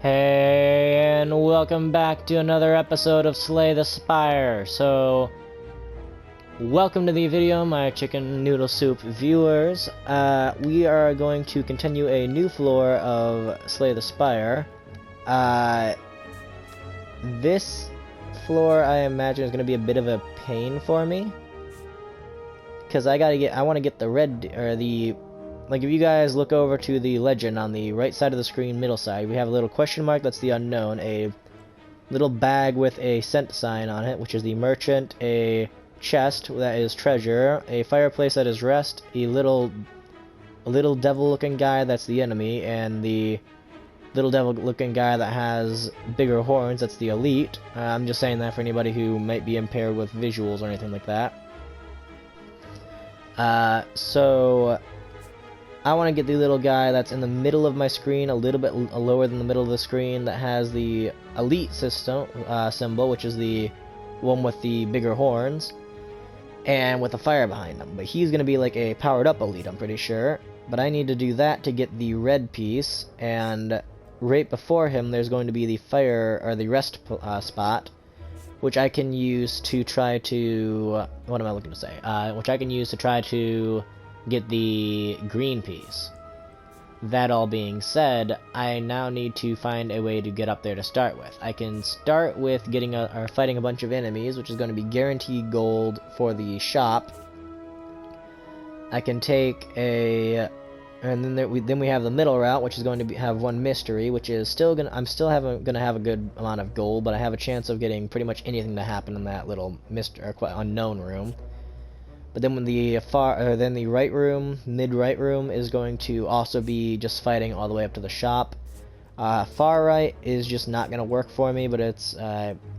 Hey, and welcome back to another episode of Slay the Spire. So, welcome to the video, my chicken noodle soup viewers. We are going to continue a new floor of Slay the Spire. This floor, I imagine, is going to be a bit of a pain for me, because I want to get the red, or the, like, if you guys look over to the legend on the right side of the screen, middle side, we have a little question mark, that's the unknown, a little bag with a cent sign on it, which is the merchant, a chest that is treasure, a fireplace that is rest, a little devil-looking guy that's the enemy, and the little devil-looking guy that has bigger horns, that's the elite. I'm just saying that for anybody who might be impaired with visuals or anything like that. So I want to get the little guy that's in the middle of my screen, a little bit lower than the middle of the screen, that has the elite system symbol, which is the one with the bigger horns, and with a fire behind him. But he's going to be like a powered-up elite, I'm pretty sure. But I need to do that to get the red piece, and right before him there's going to be the fire, or the rest spot, which I can use to try to, what am I looking to say? Which I can use to try to get the green piece. That all being said, I now need to find a way to get up there to start with. I can start with getting or fighting a bunch of enemies, which is going to be guaranteed gold for the shop. I can take a, and then we have the middle route, which is going to have one mystery, which is still gonna, I'm still gonna have a good amount of gold, but I have a chance of getting pretty much anything to happen in that little unknown room. But then when the then the right room, mid-right room, is going to also be just fighting all the way up to the shop. Far right is just not going to work for me, but it's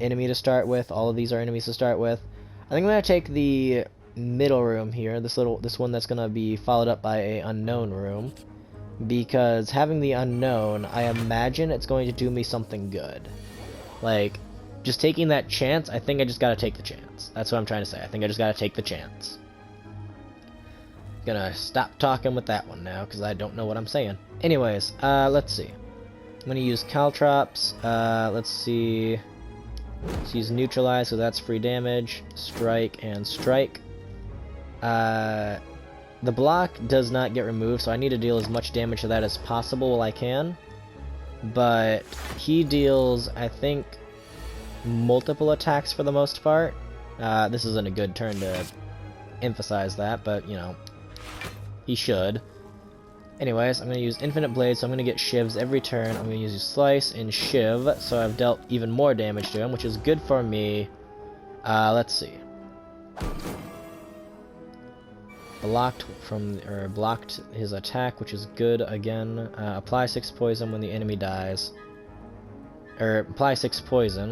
enemy to start with. All of these are enemies to start with. I think I'm going to take the middle room here, this one that's going to be followed up by a unknown room, because having the unknown, I imagine it's going to do me something good. Like, just taking that chance, I think I just got to take the chance. That's what I'm trying to say. I think I just got to take the chance. Gonna stop talking with that one now, because I don't know what I'm saying. Anyways, let's see. I'm gonna use caltrops. Let's see. Let's use neutralize, so that's free damage. Strike and strike. The block does not get removed, so I need to deal as much damage to that as possible while I can. But he deals, I think, multiple attacks for the most part. This isn't a good turn to emphasize that, but, you know, he should. Anyways, I'm going to use Infinite Blade, so I'm going to get shivs every turn. I'm going to use Slice and Shiv, so I've dealt even more damage to him, which is good for me. Let's see. Blocked his attack, which is good again. Apply 6 poison when the enemy dies. Or apply 6 poison,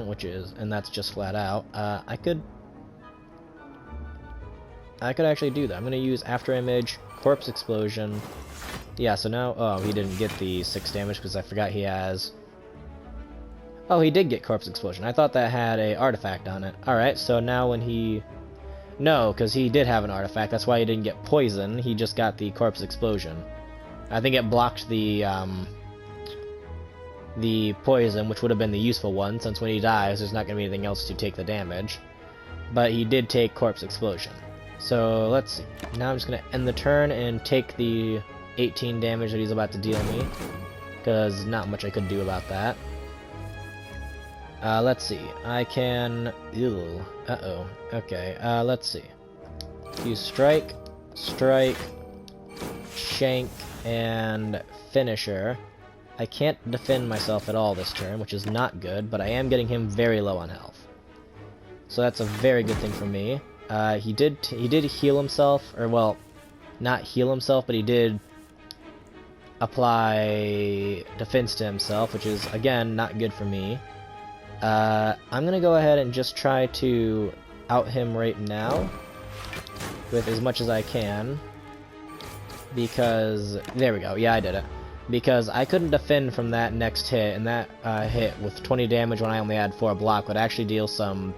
and that's just flat out. I could actually do that. I'm going to use After Image, Corpse Explosion. Yeah, so now, oh, he didn't get the 6 damage because I forgot he has. Oh, he did get Corpse Explosion. I thought that had a artifact on it. Alright, so now when he, no, because he did have an artifact. That's why he didn't get poison. He just got the Corpse Explosion. I think it blocked the poison, which would have been the useful one, since when he dies, there's not going to be anything else to take the damage. But he did take Corpse Explosion. So, let's see. Now I'm just going to end the turn and take the 18 damage that he's about to deal me, because not much I could do about that. Let's see. I can... Ew. Uh-oh. Okay, let's see. Use Strike, Strike, Shank, and Finisher. I can't defend myself at all this turn, which is not good, but I am getting him very low on health. So that's a very good thing for me. He did heal himself, or, well, not heal himself, but he did apply defense to himself, which is, again, not good for me. I'm gonna go ahead and just try to out him right now with as much as I can, because, there we go, yeah, I did it. Because I couldn't defend from that next hit, and that hit with 20 damage when I only had 4 block would actually deal some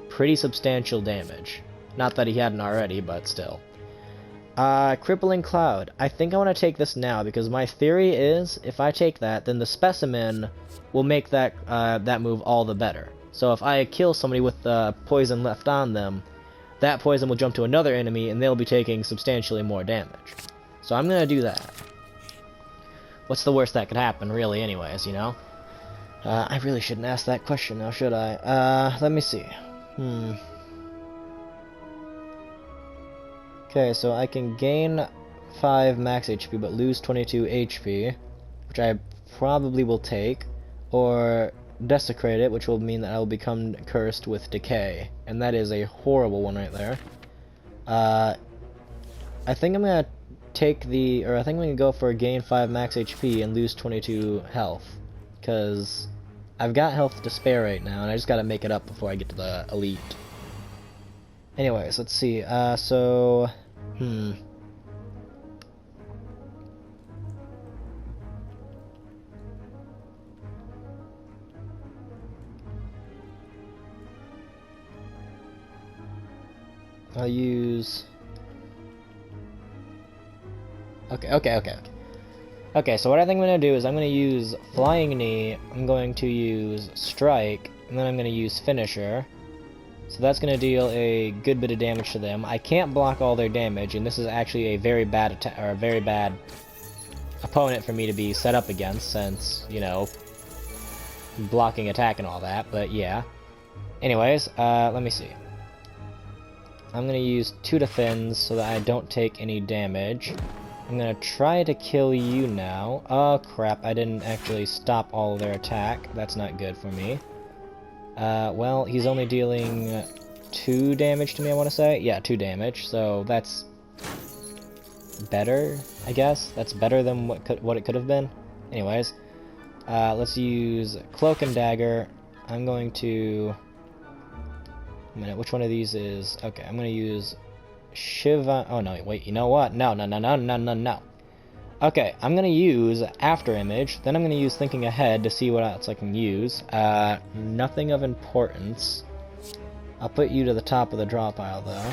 pretty substantial damage. Not that he hadn't already, but still. Crippling Cloud. I think I want to take this now, because my theory is, if I take that, then the Specimen will make that, that move all the better. So if I kill somebody with poison left on them, that poison will jump to another enemy, and they'll be taking substantially more damage. So I'm gonna do that. What's the worst that could happen, really, anyways, you know? I really shouldn't ask that question now, should I? Let me see. Okay, so I can gain 5 max HP but lose 22 HP, which I probably will take, or desecrate it, which will mean that I will become cursed with decay, and that is a horrible one right there. I think I'm gonna take the, or I think I'm gonna go for gain 5 max HP and lose 22 health, because I've got health to spare right now, and I just gotta make it up before I get to the elite. Anyways, let's see, so... I'll use... Okay, so what I think I'm going to do is I'm going to use Flying Knee, I'm going to use Strike, and then I'm going to use Finisher. So that's going to deal a good bit of damage to them. I can't block all their damage, and this is actually a very bad attack, or a very bad opponent for me to be set up against, since, you know, blocking attack and all that, but yeah. Anyways, let me see. I'm going to use 2 defense so that I don't take any damage. I'm going to try to kill you now. Oh crap, I didn't actually stop all of their attack. That's not good for me. Well, he's only dealing 2 damage to me, I want to say. Yeah, 2 damage, so that's better, I guess. That's better than what it could have been. Anyways, let's use Cloak and Dagger. I'm going to... A minute, which one of these is... Okay, I'm going to use Shiva... Oh, no, wait, you know what? No. Okay, I'm going to use After Image, then I'm going to use Thinking Ahead to see what else I can use. Nothing of importance. I'll put you to the top of the draw pile, though,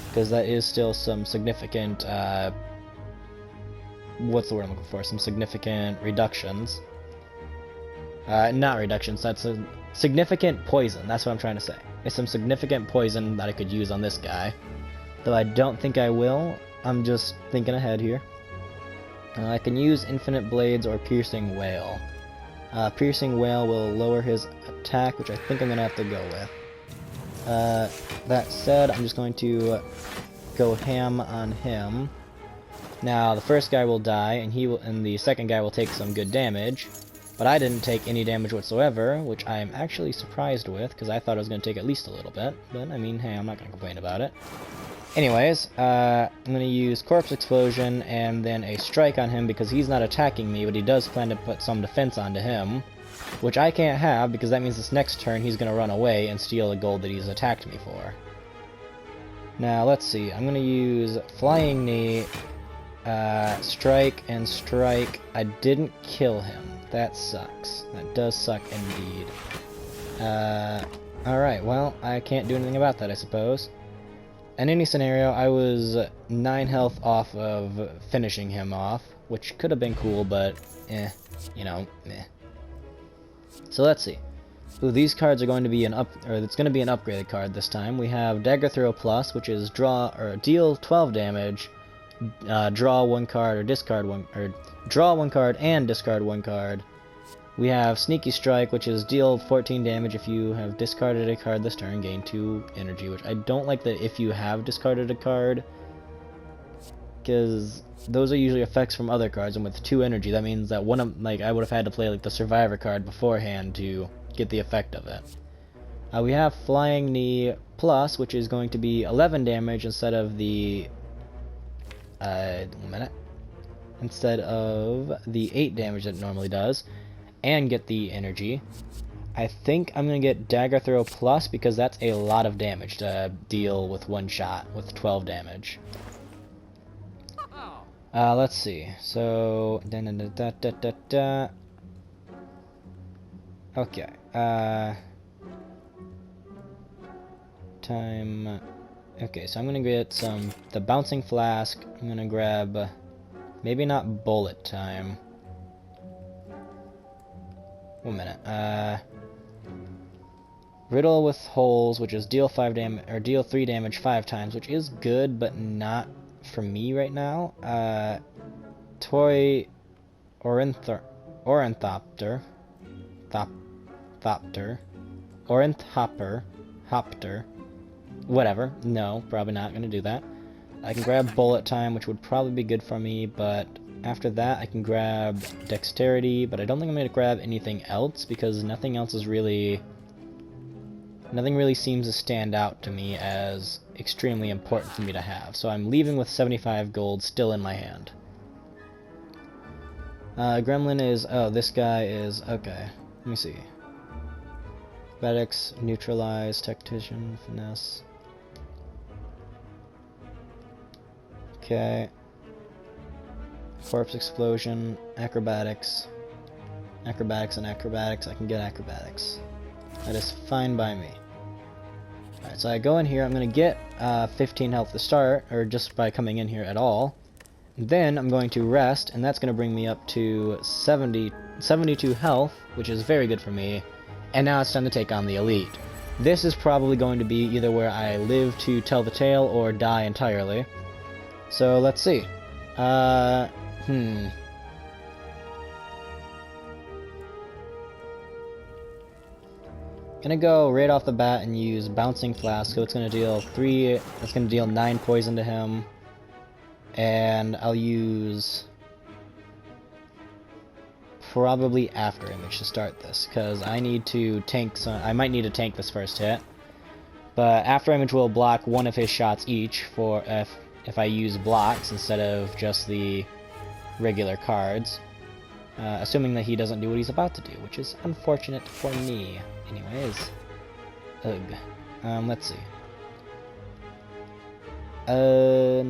because that is still some significant... what's the word I'm looking for? Some significant reductions. Not reductions, that's a significant poison, that's what I'm trying to say. It's some significant poison that I could use on this guy. Though I don't think I will, I'm just thinking ahead here. I can use Infinite Blades or Piercing Wail. Piercing Wail will lower his attack, which I think I'm going to have to go with. That said, I'm just going to go ham on him. Now, the first guy will die, and the second guy will take some good damage. But I didn't take any damage whatsoever, which I'm actually surprised with, because I thought I was going to take at least a little bit. But, I mean, hey, I'm not going to complain about it. Anyways, I'm going to use Corpse Explosion and then a Strike on him, because he's not attacking me, but he does plan to put some defense onto him. Which I can't have, because that means this next turn he's going to run away and steal the gold that he's attacked me for. Now, let's see. I'm going to use Flying Knee, Strike, and Strike. I didn't kill him. That sucks. That does suck indeed. Alright, well, I can't do anything about that, I suppose. In any scenario, I was 9 health off of finishing him off, which could have been cool, but, you know, meh. So let's see. Ooh, these cards are going to be it's going to be an upgraded card this time. We have Dagger Throw Plus, which is deal 12 damage, draw 1 card or discard 1, or draw 1 card and discard 1 card. We have Sneaky Strike, which is deal 14 damage if you have discarded a card this turn, gain 2 energy, which I don't like that if you have discarded a card, because those are usually effects from other cards, and with 2 energy, that means that I would have had to play like the Survivor card beforehand to get the effect of it. We have Flying Knee Plus, which is going to be 11 damage instead of the 8 damage that it normally does, and get the energy. I think I'm going to get Dagger Throw Plus, because that's a lot of damage to deal with 1 shot with 12 damage. Let's see. So, okay. Time Okay, so I'm gonna get the bouncing flask. I'm gonna grab, maybe not bullet time. 1 minute. Riddle with holes, which is deal 5 damage or deal 3 damage 5 times, which is good, but not for me right now. Toy Ornithopter, Hopter, whatever. No, probably not gonna do that. I can grab bullet time, which would probably be good for me, but after that I can grab dexterity, but I don't think I'm gonna grab anything else because nothing really seems to stand out to me as extremely important for me to have. So I'm leaving with 75 gold still in my hand. Gremlin is, oh, this guy is, okay. Let me see. Acrobatics, neutralize, tactician, finesse. Okay. Corpse explosion, acrobatics. Acrobatics and acrobatics. I can get acrobatics. That is fine by me. Alright, so I go in here. I'm going to get 15 health to start, or just by coming in here at all. Then I'm going to rest, and that's going to bring me up to 72 health, which is very good for me. And now it's time to take on the elite. This is probably going to be either where I live to tell the tale or die entirely. So let's see. Gonna go right off the bat and use Bouncing Flask, so it's gonna deal 9 poison to him. And I'll use probably After Image to start this, because I need to tank I might need to tank this first hit. But After Image will block one of his shots each for if I use blocks instead of just the regular cards. Assuming that he doesn't do what he's about to do, which is unfortunate for me. Anyways. Ugh. Let's see. I'll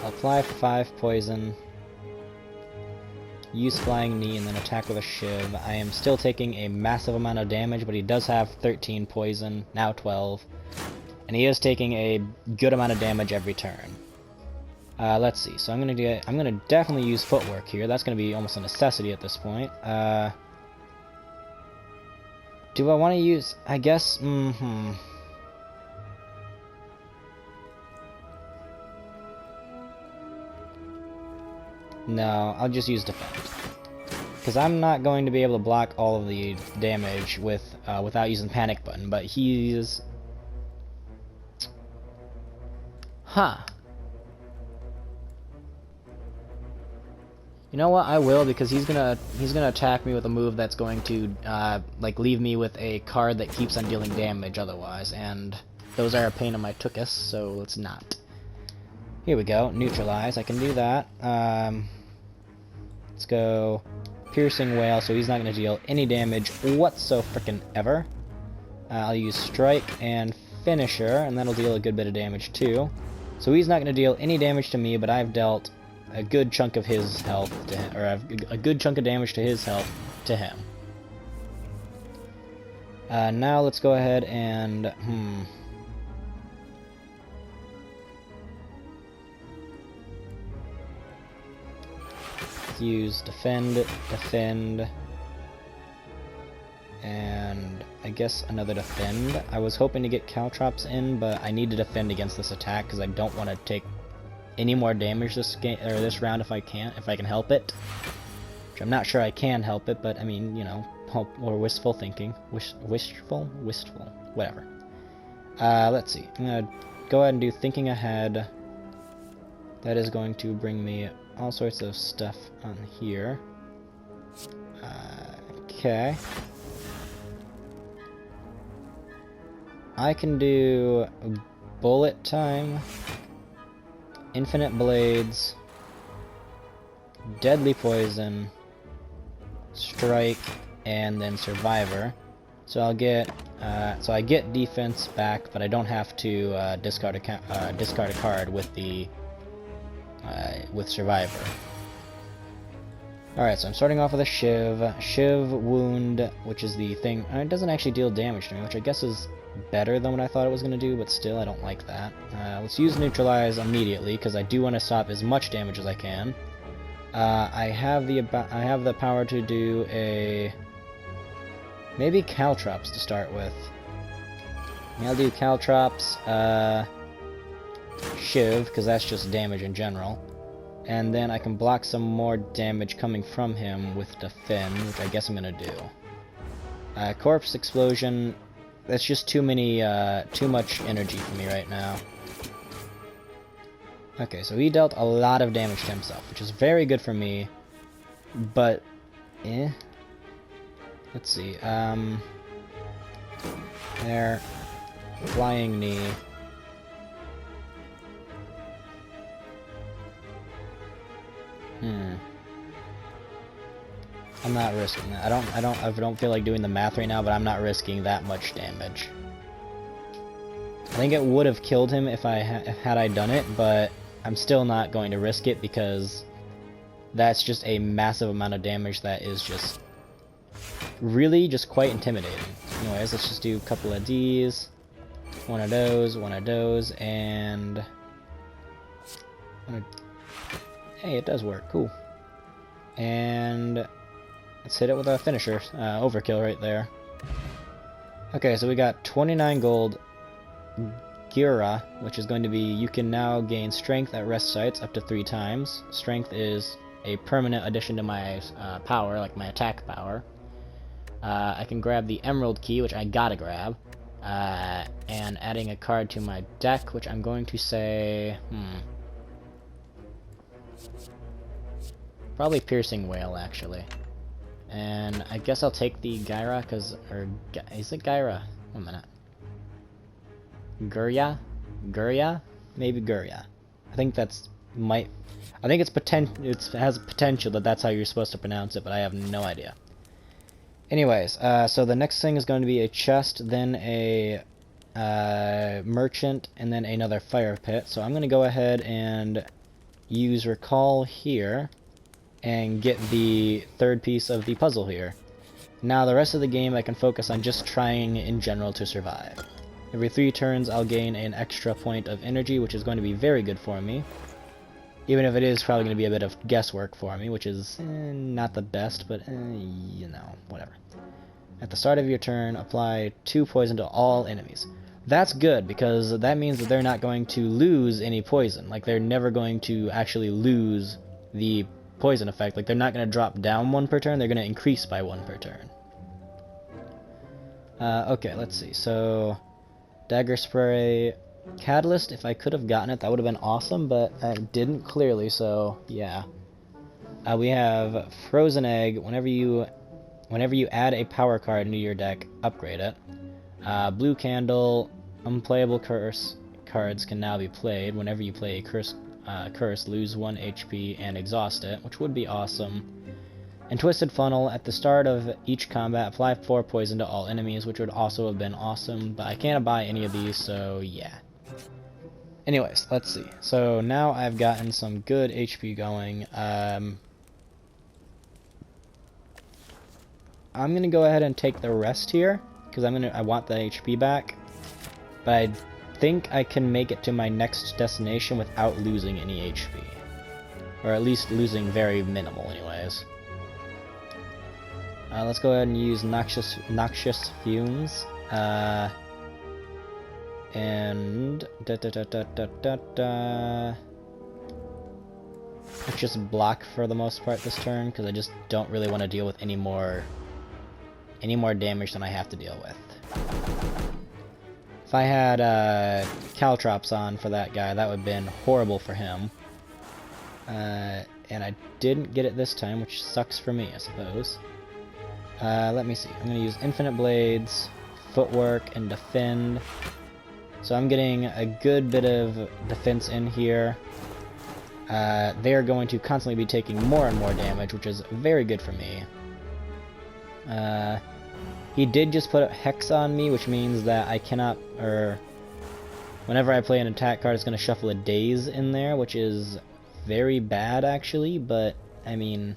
apply 5 poison, use Flying Knee, and then attack with a Shiv. I am still taking a massive amount of damage, but he does have 13 poison, now 12. And he is taking a good amount of damage every turn. Let's see, so I'm gonna definitely use Footwork here. That's gonna be almost a necessity at this point. Do I want to use... I guess... No, I'll just use Defend. Because I'm not going to be able to block all of the damage without using Panic Button, but he's... Huh. You know what? I will, because he's gonna attack me with a move that's going to like leave me with a card that keeps on dealing damage otherwise, and those are a pain in my tuchus, so let's not. Here we go, neutralize. I can do that. Let's go piercing wail, so he's not gonna deal any damage whatsoever. I'll use strike and finisher, and that'll deal a good bit of damage too. So he's not gonna deal any damage to me, but I've dealt a good chunk of his health to him, or a good chunk of damage to his health to him. Now let's go ahead and let's use defend, and I guess another defend. I was hoping to get Caltrops in, but I need to defend against this attack because I don't want to take any more damage this round if I can help it. Which I'm not sure I can help it, but I mean, you know, hope or wistful thinking, wistful, whatever. Let's see. I'm gonna go ahead and do thinking ahead. That is going to bring me all sorts of stuff on here. Okay. I can do bullet time, infinite blades, deadly poison, strike, and then survivor. So I'll get I get defense back, but I don't have to discard a card with the with survivor. Alright, so I'm starting off with a Shiv. Shiv Wound, which is the thing. It doesn't actually deal damage to me, which I guess is better than what I thought it was going to do, but still, I don't like that. Let's use Neutralize immediately, because I do want to stop as much damage as I can. I have the power to do a... maybe Caltrops to start with. I'll do Caltrops, Shiv, because that's just damage in general. And then I can block some more damage coming from him with Defend, which I guess I'm gonna do. Corpse Explosion, that's just too much energy for me right now. Okay, so he dealt a lot of damage to himself, which is very good for me, but, Let's see, there, Flying Knee. I'm not risking that. I don't feel like doing the math right now, but I'm not risking that much damage. I think it would have killed him if had I done it, but I'm still not going to risk it because that's just a massive amount of damage that is just really just quite intimidating. Anyways, let's just do a couple of these. One of those, and... Hey, it does work. Cool. And let's hit it with a finisher. Overkill right there. Okay, so we got 29 gold. Gira, which is going to be, you can now gain strength at rest sites up to 3 times. Strength is a permanent addition to my power, like my attack power. I can grab the Emerald Key, which I gotta grab. And adding a card to my deck, which I'm going to say... Probably Piercing Whale, actually. And I guess I'll take the Gyra, is it Gyra? 1 minute. Gurya? Gurya? Maybe Gurya. I think it has potential that that's how you're supposed to pronounce it, but I have no idea. Anyways, so the next thing is going to be a chest, then a merchant, and then another fire pit. So I'm going to go ahead and use Recall here and get the third piece of the puzzle here. Now the rest of the game I can focus on just trying in general to survive. Every 3 turns I'll gain an extra point of energy, which is going to be very good for me. Even if it is probably going to be a bit of guesswork for me, which is not the best, but you know, whatever. At the start of your turn, apply 2 poison to all enemies. That's good, because that means that they're not going to lose any poison. Like, they're never going to actually lose the poison effect. Like, they're not going to drop down 1 per turn, they're going to increase by 1 per turn. Okay, let's see. So, Dagger Spray, Catalyst, if I could have gotten it, that would have been awesome, but I didn't clearly, so yeah. We have Frozen Egg. Whenever you add a power card into your deck, upgrade it. Blue Candle, unplayable curse cards can now be played. Whenever you play a curse, lose 1 HP and exhaust it, which would be awesome. And Twisted Funnel, at the start of each combat, apply 4 poison to all enemies, which would also have been awesome, but I can't buy any of these, so yeah. Anyways, let's see. So now I've gotten some good HP going. I'm gonna go ahead and take the rest here, because I want the HP back. But I think I can make it to my next destination without losing any HP. Or at least losing very minimal, anyways. Let's go ahead and use Noxious Fumes. And let's just block for the most part this turn, because I just don't really want to deal with any more damage than I have to deal with. If I had Caltrops on for that guy, that would have been horrible for him. And I didn't get it this time, which sucks for me, I suppose. Let me see. I'm going to use Infinite Blades, Footwork, and Defend. So I'm getting a good bit of defense in here. They are going to constantly be taking more and more damage, which is very good for me. He did just put a Hex on me, which means that I cannot, or whenever I play an attack card, it's going to shuffle a Daze in there, which is very bad, actually, but, I mean,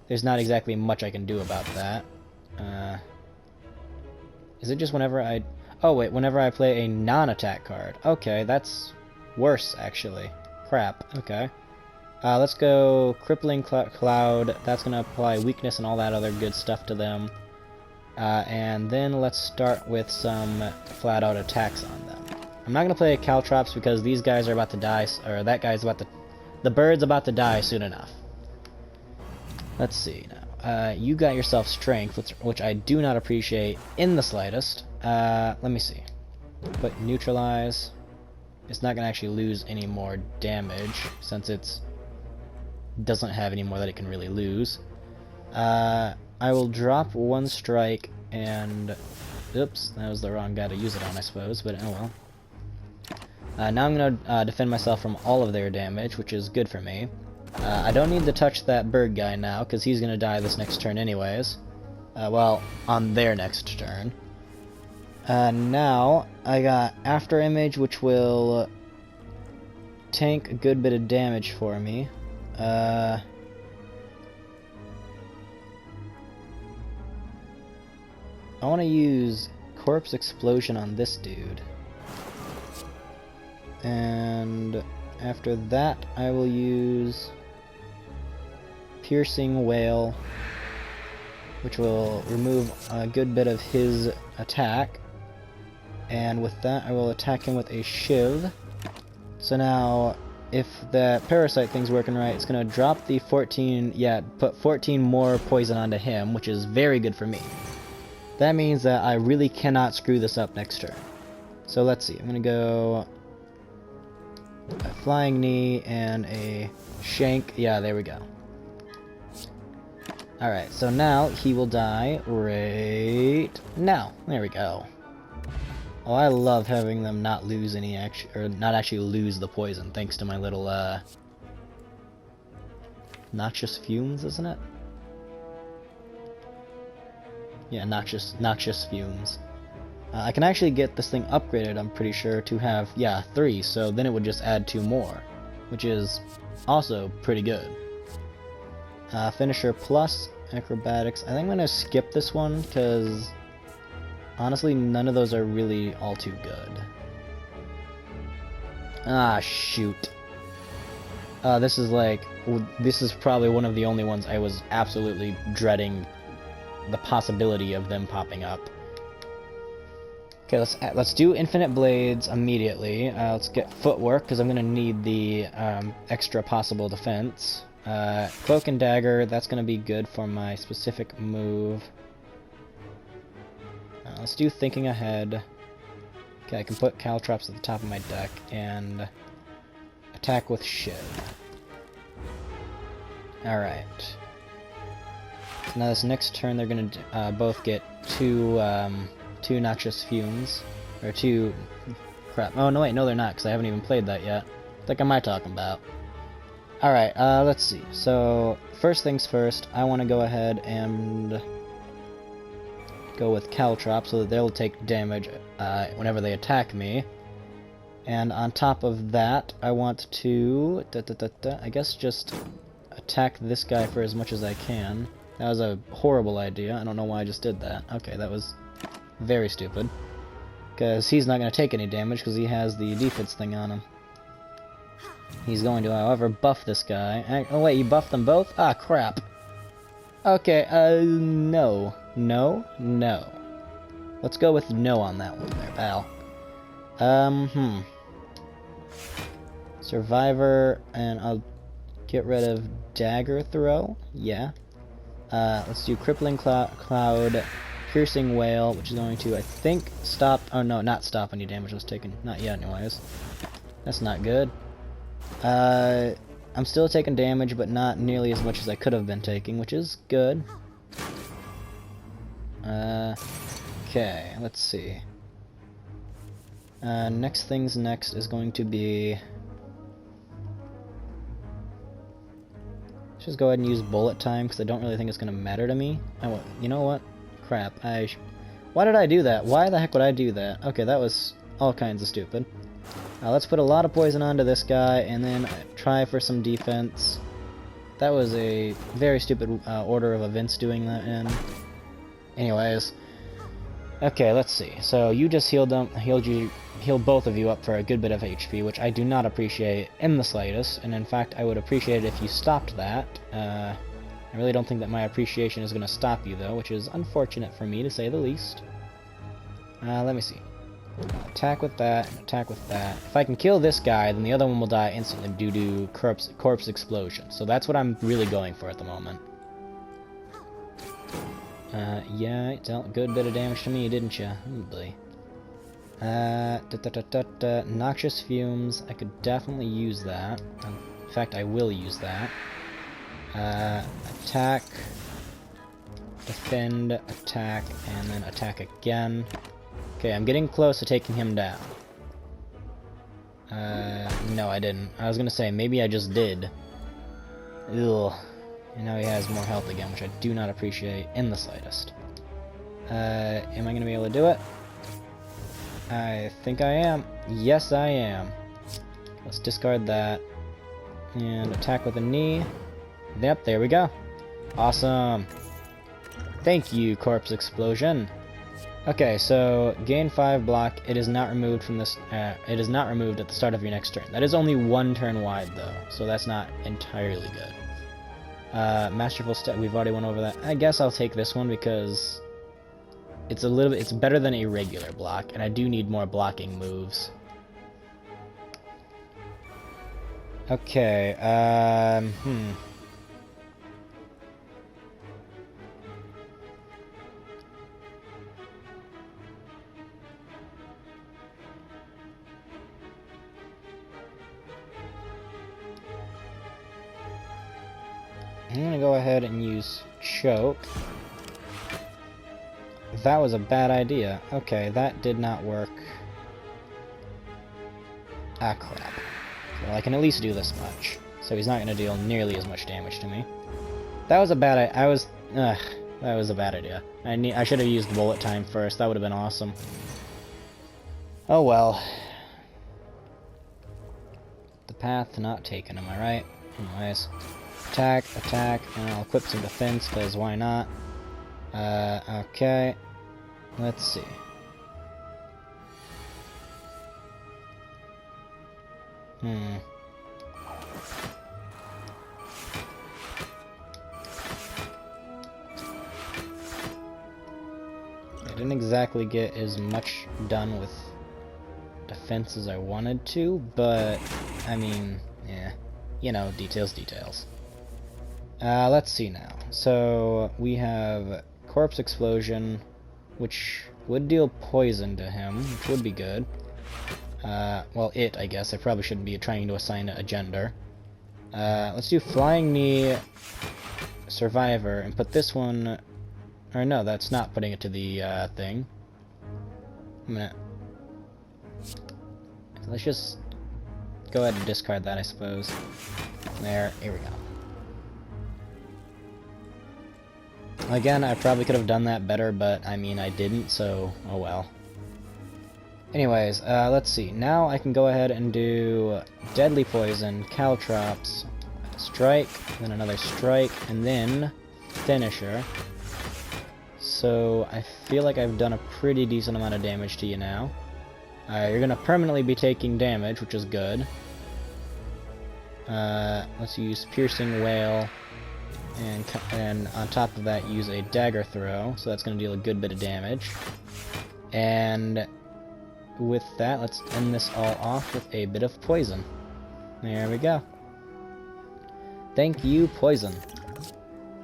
there's not exactly much I can do about that. Is it just whenever I... Oh wait, whenever I play a non-attack card. Okay, that's worse, actually. Crap, okay. Let's go Crippling Cloud. That's going to apply weakness and all that other good stuff to them. And then let's start with some flat-out attacks on them. I'm not going to play Caltrops because these guys are about to die, or that guy's about to... The bird's about to die soon enough. Let's see now. You got yourself Strength, which I do not appreciate in the slightest. Let me see. Put Neutralize. It's not going to actually lose any more damage, since it's doesn't have any more that it can really lose. I will drop one strike and... Oops, that was the wrong guy to use it on, I suppose, but oh well. Now I'm going to defend myself from all of their damage, which is good for me. I don't need to touch that bird guy now, because he's going to die this next turn anyways. Well, on their next turn. Now, I got After Image, which will tank a good bit of damage for me. I want to use Corpse Explosion on this dude. And after that, I will use Piercing Wail, which will remove a good bit of his attack. And with that, I will attack him with a Shiv. So now, if that Parasite thing's working right, it's going to drop the 14... Yeah, put 14 more poison onto him, which is very good for me. That means that I really cannot screw this up next turn. So let's see, I'm going to go... a Flying Knee and a Shank. Yeah, there we go. Alright, so now he will die right now. There we go. Oh, I love having them not lose any not actually lose the poison, thanks to my little, Noxious Fumes, isn't it? Yeah, Noxious Fumes. I can actually get this thing upgraded, I'm pretty sure, to have, yeah, 3, so then it would just add 2 more, which is also pretty good. Finisher plus Acrobatics. I think I'm going to skip this one, because honestly, none of those are really all too good. Ah, shoot. This is probably one of the only ones I was absolutely dreading the possibility of them popping up. Okay, let's do Infinite Blades immediately. Let's get Footwork, because I'm going to need the extra possible defense. Cloak and Dagger, that's going to be good for my specific move. Let's do Thinking Ahead. Okay, I can put Caltrops at the top of my deck, and attack with Shiv. Alright. Now this next turn they're going to both get two Noxious Fumes. Or 2... Crap. Oh, no wait, no they're not, because I haven't even played that yet. What am I talking about? Alright, let's see. So, first things first, I want to go ahead and go with Caltrop so that they'll take damage whenever they attack me. And on top of that, I want to, I guess just attack this guy for as much as I can. That was a horrible idea. I don't know why I just did that. Okay, that was very stupid. Because he's not going to take any damage because he has the defense thing on him. He's going to, however, buff this guy. Oh wait, you buffed them both? Ah, crap. Okay, no. No, no. Let's go with no on that one there, pal. Survivor, and I'll get rid of Dagger Throw. Yeah. Let's do Crippling Cloud, Piercing Wail, which is going to, I think, stop... Oh, no, not stop any damage was taken. Not yet, anyways. That's not good. I'm still taking damage, but not nearly as much as I could have been taking, which is good. Okay, let's see. Next things next is going to be... Let's just go ahead and use Bullet Time, because I don't really think it's going to matter to me. You know what? Crap. Why did I do that? Why the heck would I do that? Okay, that was all kinds of stupid. Let's put a lot of poison onto this guy, and then try for some defense. That was a very stupid order of events doing that in. Anyways. Okay, let's see. So you just healed both of you up for a good bit of HP, which I do not appreciate in the slightest, and in fact I would appreciate it if you stopped that. I really don't think that my appreciation is going to stop you though, which is unfortunate for me to say the least. Let me see. Attack with that, and attack with that. If I can kill this guy, then the other one will die instantly due to corpse explosion. So that's what I'm really going for at the moment. Yeah, it dealt a good bit of damage to me, didn't you? Oh boy. Noxious fumes. I could definitely use that. In fact, I will use that. Attack. Defend, attack, and then attack again. Okay, I'm getting close to taking him down. No, I didn't. I was gonna say, maybe I just did. Ugh. And now he has more health again, which I do not appreciate in the slightest. Am I gonna be able to do it? I think I am. Yes, I am. Let's discard that. And attack with a knee. Yep, there we go. Awesome. Thank you, corpse explosion. Okay, so gain 5 block. It is not removed from this. It is not removed at the start of your next turn. That is only 1 turn wide, though, so that's not entirely good. Masterful step. We've already went over that. I guess I'll take this one because it's it's better than a regular block, and I do need more blocking moves. Okay. I'm gonna go ahead and use choke. That was a bad idea. Okay, that did not work. Ah, crap. Well, I can at least do this much. So he's not gonna deal nearly as much damage to me. That was a bad that was a bad idea. I should have used bullet time first. That would have been awesome. Oh well. The path not taken, am I right? Anyways. Attack, attack, and I'll equip some defense, because why not? Okay. Let's see. I didn't exactly get as much done with defense as I wanted to, but, I mean, yeah. You know, details. Let's see now. So, we have Corpse Explosion, which would deal poison to him, which would be good. Well, I guess. I probably shouldn't be trying to assign it a gender. Let's do Flying Knee, Survivor, and put this one... Or no, that's not putting it to the, thing. Let's just go ahead and discard that, I suppose. There, here we go. Again, I probably could have done that better, but, I mean, I didn't, so, oh well. Anyways, let's see. Now I can go ahead and do Deadly Poison, Caltrops, Strike, then another Strike, and then Finisher. So, I feel like I've done a pretty decent amount of damage to you now. You're gonna permanently be taking damage, which is good. Let's use Piercing Wail, and on top of that use a Dagger Throw, so that's gonna deal a good bit of damage. And with that, let's end this all off with a bit of Poison. There we go. Thank you, Poison.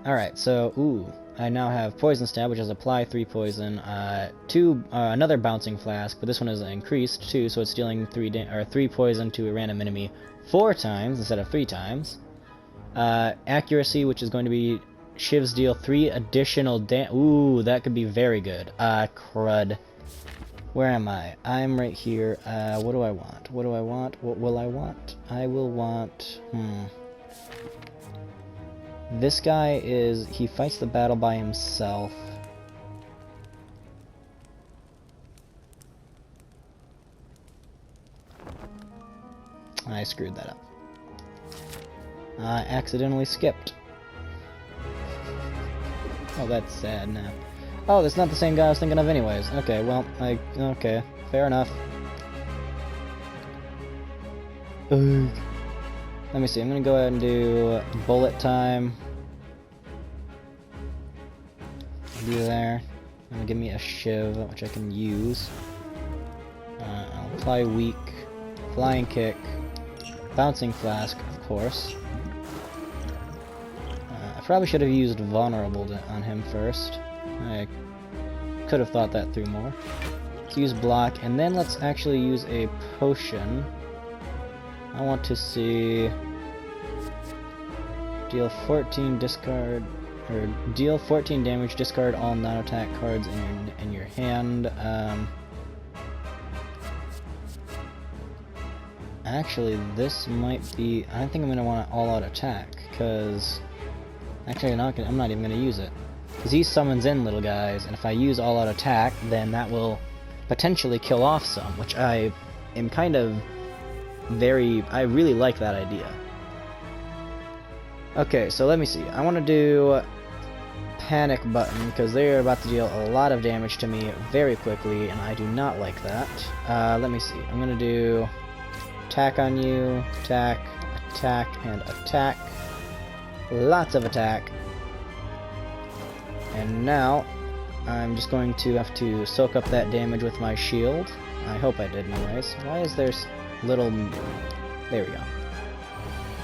Alright, so, I now have Poison Stab, which is apply 3 poison, another Bouncing Flask, but this one is increased too, so it's dealing 3 poison to a random enemy 4 times instead of 3 times. Accuracy, which is going to be Shivs deal 3 additional ooh, that could be very good. Crud. Where am I? I'm right here. What do I want? What do I want? What will I want? I will want... This guy he fights the battle by himself. I screwed that up. I accidentally skipped. Oh, that's sad now. Oh, that's not the same guy I was thinking of anyways. Okay, well, okay, fair enough. Ugh. Let me see, I'm gonna go ahead and do bullet time. Do there. I'm gonna give me a shiv, which I can use. I'll apply weak, flying kick, bouncing flask, of course. I probably should have used vulnerable on him first. I could have thought that through more. Let's use block, and then let's actually use a potion. I want to see deal 14 discard, or deal 14 damage, discard all non-attack cards in your hand. Actually, this might be. I think I'm gonna want an all-out attack, because actually I'm not even gonna use it, because he summons in little guys, and if I use all-out attack, then that will potentially kill off some, which I am kind of I really like that idea. Okay, so let me see. I want to do panic button, because they are about to deal a lot of damage to me very quickly, and I do not like that. Let me see. I'm gonna do attack on you, attack, attack, and attack. Lots of attack. And now, I'm just going to have to soak up that damage with my shield. I hope I did anyways. Why is there little... There we go.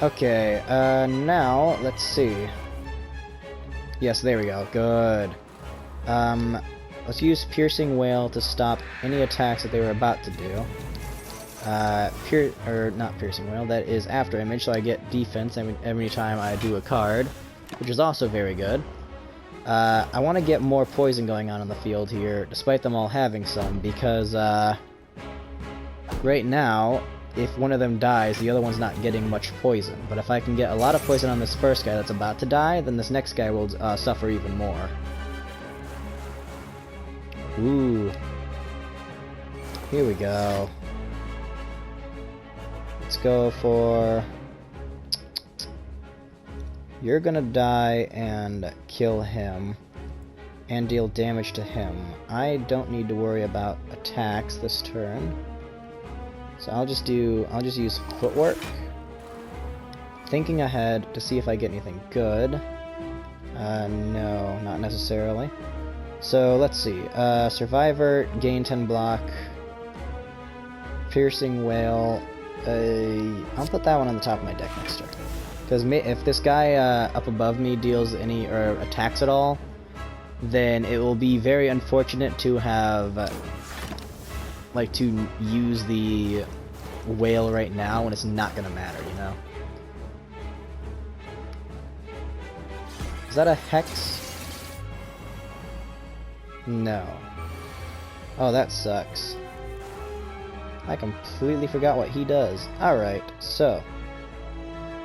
Okay, now, let's see. Yes, there we go. Good. Let's use Piercing Wail to stop any attacks that they were about to do. Not Piercing Wail, that is After Image, so I get defense every time I do a card, which is also very good. I want to get more poison going on in the field here, despite them all having some, because right now, if one of them dies, the other one's not getting much poison. But if I can get a lot of poison on this first guy that's about to die, then this next guy will suffer even more. Ooh. Here we go. Let's go for... You're gonna die and kill him, and deal damage to him. I don't need to worry about attacks this turn. So I'll just use footwork. Thinking ahead to see if I get anything good. No, not necessarily. So let's see. Survivor, gain 10 block. Piercing Wail. I'll put that one on the top of my deck next turn. Because if this guy up above me deals any or attacks at all, then it will be very unfortunate to have to use the whale right now when it's not gonna matter, you know? Is that a hex? No. Oh, that sucks. I completely forgot what he does. Alright, so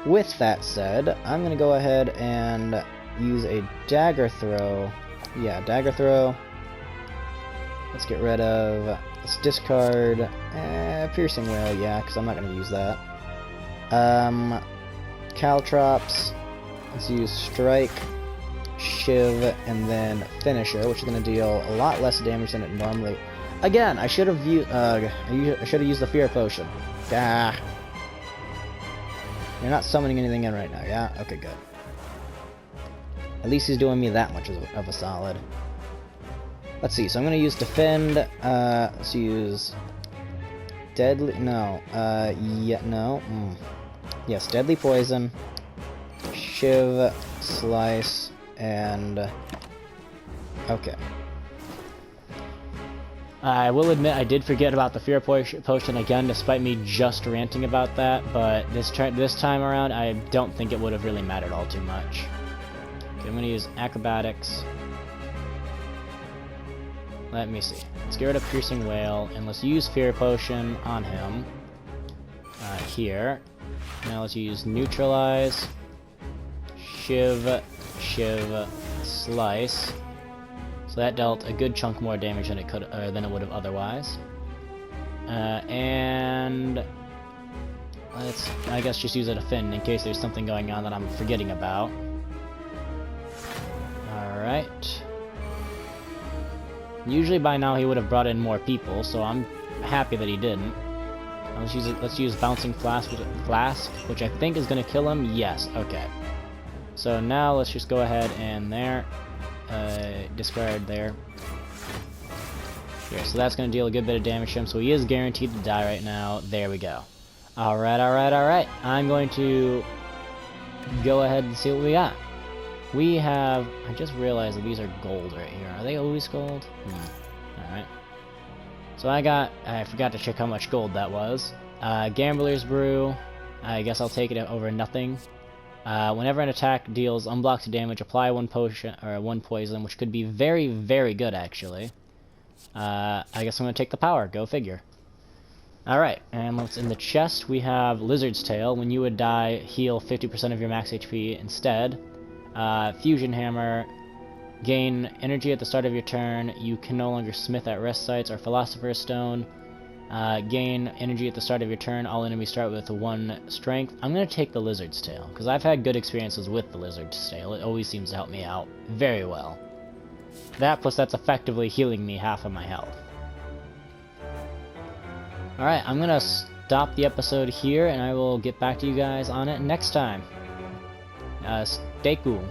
with that said, I'm gonna go ahead and use a dagger throw. Yeah, dagger throw. Let's get rid of... Let's discard... Piercing Wail, yeah, because I'm not going to use that. Caltrops. Let's use Strike, Shiv, and then Finisher, which is going to deal a lot less damage than it normally... Again, I should have used... I should have used the Fear Potion. Ah. You're not summoning anything in right now, yeah? Okay, good. At least he's doing me that much of a solid. Let's see, so I'm gonna use Defend, let's use Deadly, no, yeah, no, yes, Deadly Poison, Shiv, Slice, and, okay. I will admit I did forget about the Fear Potion again, despite me just ranting about that, but this time around, I don't think it would have really mattered all too much. Okay, I'm gonna use Acrobatics. Let me see. Let's get rid of Piercing Wail, and let's use Fear Potion on him. Here. Now let's use Neutralize, Shiv, Slice. So that dealt a good chunk more damage than it would have otherwise. And let's, I guess, just use a defend in case there's something going on that I'm forgetting about. Alright. Usually by now he would have brought in more people, so I'm happy that he didn't. Let's use Bouncing Flask, which I think is going to kill him. Yes, okay. So now let's just go ahead and discard there. Here, so that's going to deal a good bit of damage to him, so he is guaranteed to die right now. There we go. Alright, alright, alright. I'm going to go ahead and see what we got. We have... I just realized that these are gold right here. Are they always gold? Alright. So I forgot to check how much gold that was. Gambler's Brew. I guess I'll take it over nothing. Whenever an attack deals unblocked damage, apply one potion, or one poison, which could be very, very good, actually. I guess I'm going to take the power. Go figure. Alright, and let's in the chest we have Lizard's Tail. When you would die, heal 50% of your max HP instead. Fusion Hammer. Gain energy at the start of your turn. You can no longer smith at rest sites or Philosopher's Stone. Gain energy at the start of your turn. All enemies start with 1 strength. I'm going to take the Lizard's Tail, because I've had good experiences with the Lizard's Tail. It always seems to help me out very well. That plus that's effectively healing me half of my health. Alright, I'm going to stop the episode here, and I will get back to you guys on it next time. Stay cool.